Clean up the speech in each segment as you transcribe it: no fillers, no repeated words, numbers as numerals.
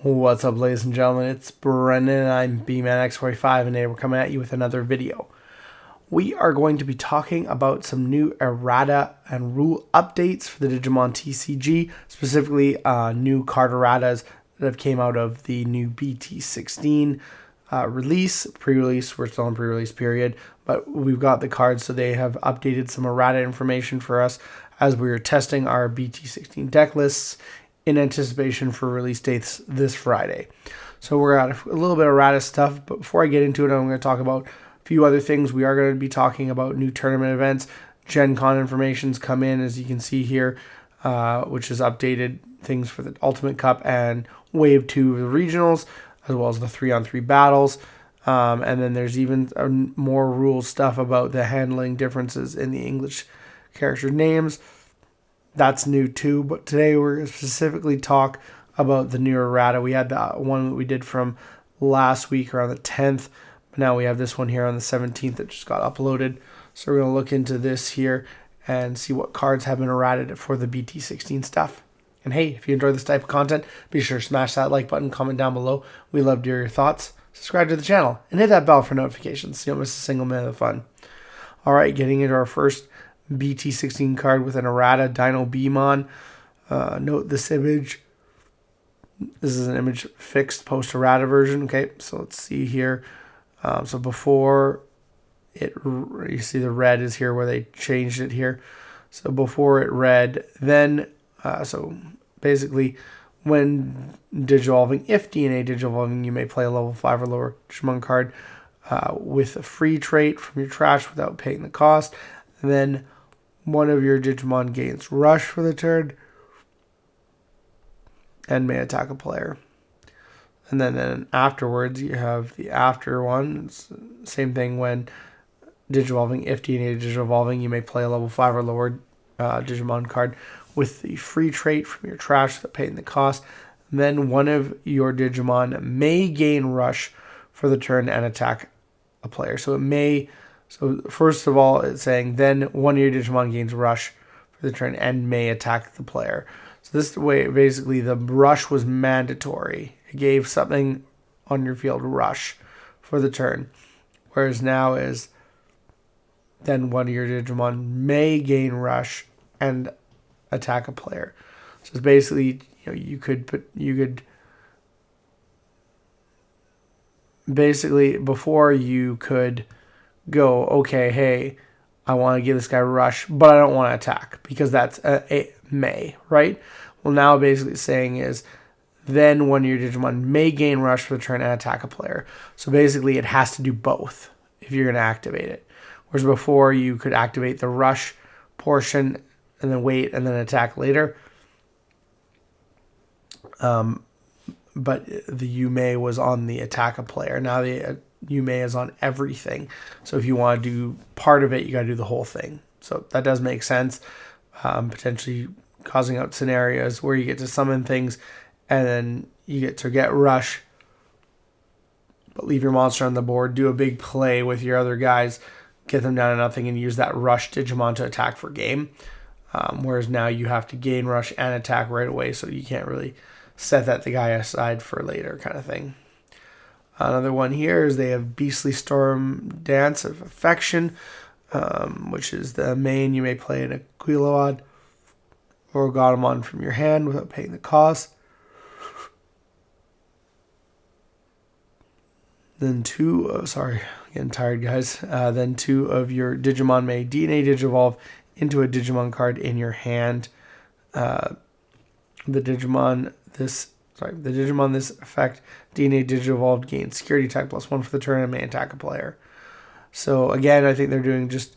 What's up, ladies and gentlemen? It's Brendan and I'm BT16, and today we're coming at you with another video. We are going to be talking about some new errata and rule updates for the Digimon TCG, specifically new card erratas that have came out of the new BT16 release. Pre-release, we're still in pre-release period, but we've got the cards, so they have updated some errata information for us as we were testing our BT16 deck lists in anticipation for release dates this Friday. So we're at a little bit of errata stuff, but before I get into it, I'm going to talk about a few other things. We are going to be talking about new tournament events. Gen Con information's come in, as you can see here, which is updated things for the Ultimate Cup and Wave 2 of the regionals, as well as the 3-on-3 battles. And then there's even more rule stuff about the handling differences in the English character names. That's new too, but today we're going to specifically talk about the new errata. We had the one that we did from last week around the 10th, but now we have this one here on the 17th that just got uploaded. So we're going to look into this here and see what cards have been errated for the BT16 stuff. And hey, if you enjoy this type of content, be sure to smash that like button, comment down below. We love to hear your thoughts. Subscribe to the channel and hit that bell for notifications so you don't miss a single minute of the fun. All right, getting into our first BT16 card with an errata, Digimon. Note this image. This is an image fixed post errata version. Okay, so let's see here. So before it, you see the red is here where they changed it here. So before it read, then, so basically when digivolving, if DNA digivolving, you may play a level 5 or lower Digimon card with a free trait from your trash without paying the cost. And then one of your Digimon gains rush for the turn and may attack a player. And then afterwards, you have the after one. It's same thing when digivolving. If DNA digivolving, you may play a level 5 or lower Digimon card with the free trait from your trash without paying the cost. And then one of your Digimon may gain rush for the turn and attack a player. So it may. So first of all, it's saying then one of your Digimon gains rush for the turn and may attack the player. So this way, basically, the rush was mandatory. It gave something on your field rush for the turn. Whereas now is then one of your Digimon may gain rush and attack a player. So it's basically, you could basically before you could go, okay, hey, I want to give this guy a rush, but I don't want to attack because that's a may, right? Well, now basically saying is then one of your Digimon may gain rush for the turn and attack a player. So basically it has to do both if you're going to activate it. Whereas before you could activate the rush portion and then wait and then attack later. But the you may was on the attack a player. Now the you may is on everything. So if you want to do part of it, you got to do the whole thing. So that does make sense. Potentially causing out scenarios where you get to summon things and then you get to get rush, but leave your monster on the board, do a big play with your other guys, get them down to nothing, and use that rush Digimon to attack for game. Whereas now you have to gain rush and attack right away, so you can't really set that the guy aside for later kind of thing. Another one here is they have Beastly Storm Dance of Affection, which is the main. You may play an Aquiload or Godamon from your hand without paying the cost. Then getting tired, guys. Then two of your Digimon may DNA Digivolve into a Digimon card in your hand. The Digimon this effect, DNA Digivolved gains security attack +1 for the turn and may attack a player. So again, I think they're doing just,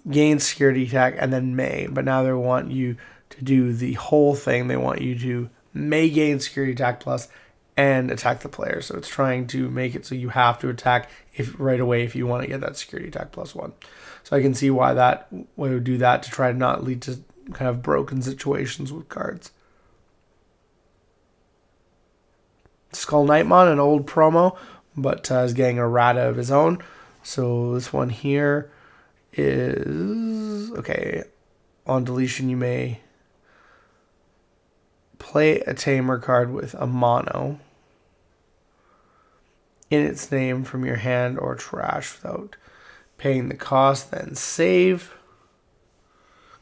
gain security attack and then may, but now they want you to do the whole thing. They want you to may gain security attack plus and attack the player. So it's trying to make it so you have to attack right away if you want to get that security attack +1. So I can see why we would do that to try to not lead to kind of broken situations with cards. Skull Knightmon, an old promo, but is getting a errata of his own. So this one here is, okay, on deletion you may play a tamer card with a mono in its name from your hand or trash without paying the cost, then save.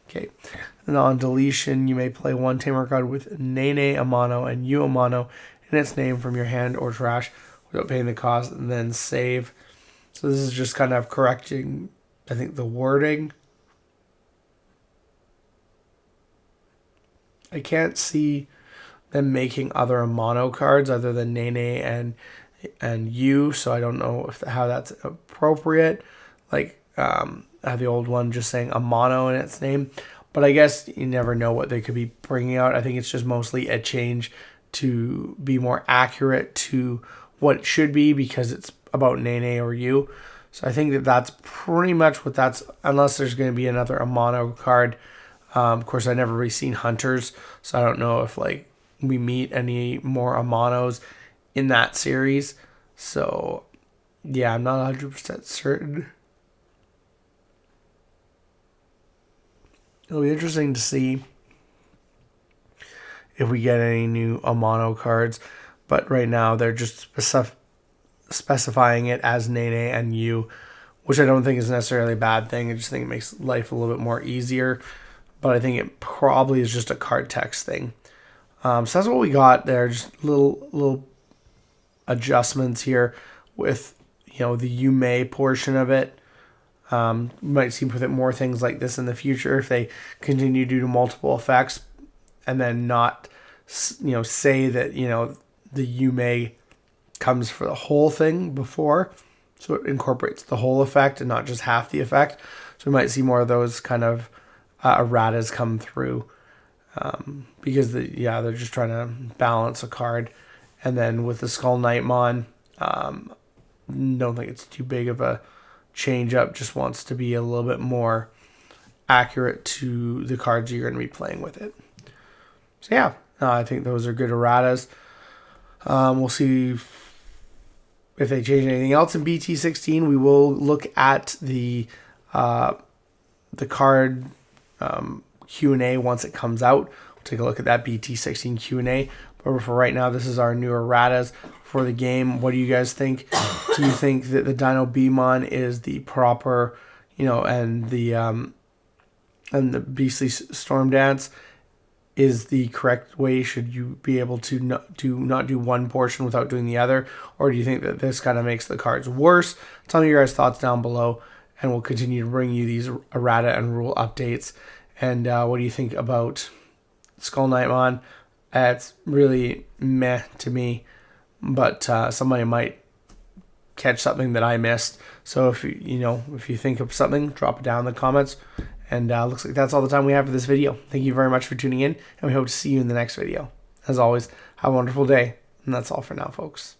Okay. And on deletion, you may play one tamer card with Nene a mono and you a mono in its name from your hand or trash without paying the cost, and then save. So this is just kind of correcting, I think, the wording. I can't see them making other mono cards other than Nene and you, so I don't know how that's appropriate. Like the old one just saying a mono in its name. But I guess you never know what they could be bringing out. I think it's just mostly a change to be more accurate to what it should be because it's about Nene or you. So I think that that's pretty much what that's, unless there's going to be another Amano card. Of course, I never really seen Hunters, so I don't know if like we meet any more Amanos in that series. So yeah, I'm not 100% certain. It'll be interesting to see if we get any new Amano cards, but right now they're just specifying it as Nene and you, which I don't think is necessarily a bad thing. I just think it makes life a little bit more easier, but I think it probably is just a card text thing. So that's what we got there, just little adjustments here with, the you may portion of it. You might see with it more things like this in the future if they continue to do multiple effects and then not, say that, the you may comes for the whole thing before. So it incorporates the whole effect and not just half the effect. So we might see more of those kind of erratas come through because they're just trying to balance a card. And then with the Skull Knightmon, don't think it's too big of a change up, just wants to be a little bit more accurate to the cards you're going to be playing with it. So yeah, I think those are good erratas. We'll see if they change anything else in BT16. We will look at the card Q&A once it comes out. We'll take a look at that BT16 Q&A. But for right now, this is our new erratas for the game. What do you guys think? Do you think that the Dino Beamon is the proper, and the Beastly Storm Dance is the correct way? Should you be able to not do one portion without doing the other? Or do you think that this kind of makes the cards worse? Tell me your guys' thoughts down below, and we'll continue to bring you these errata and rule updates. And what do you think about Skull Knightmon? It's really meh to me, but somebody might catch something that I missed. So if you think of something, drop it down in the comments. And looks like that's all the time we have for this video. Thank you very much for tuning in, and we hope to see you in the next video. As always, have a wonderful day, and that's all for now, folks.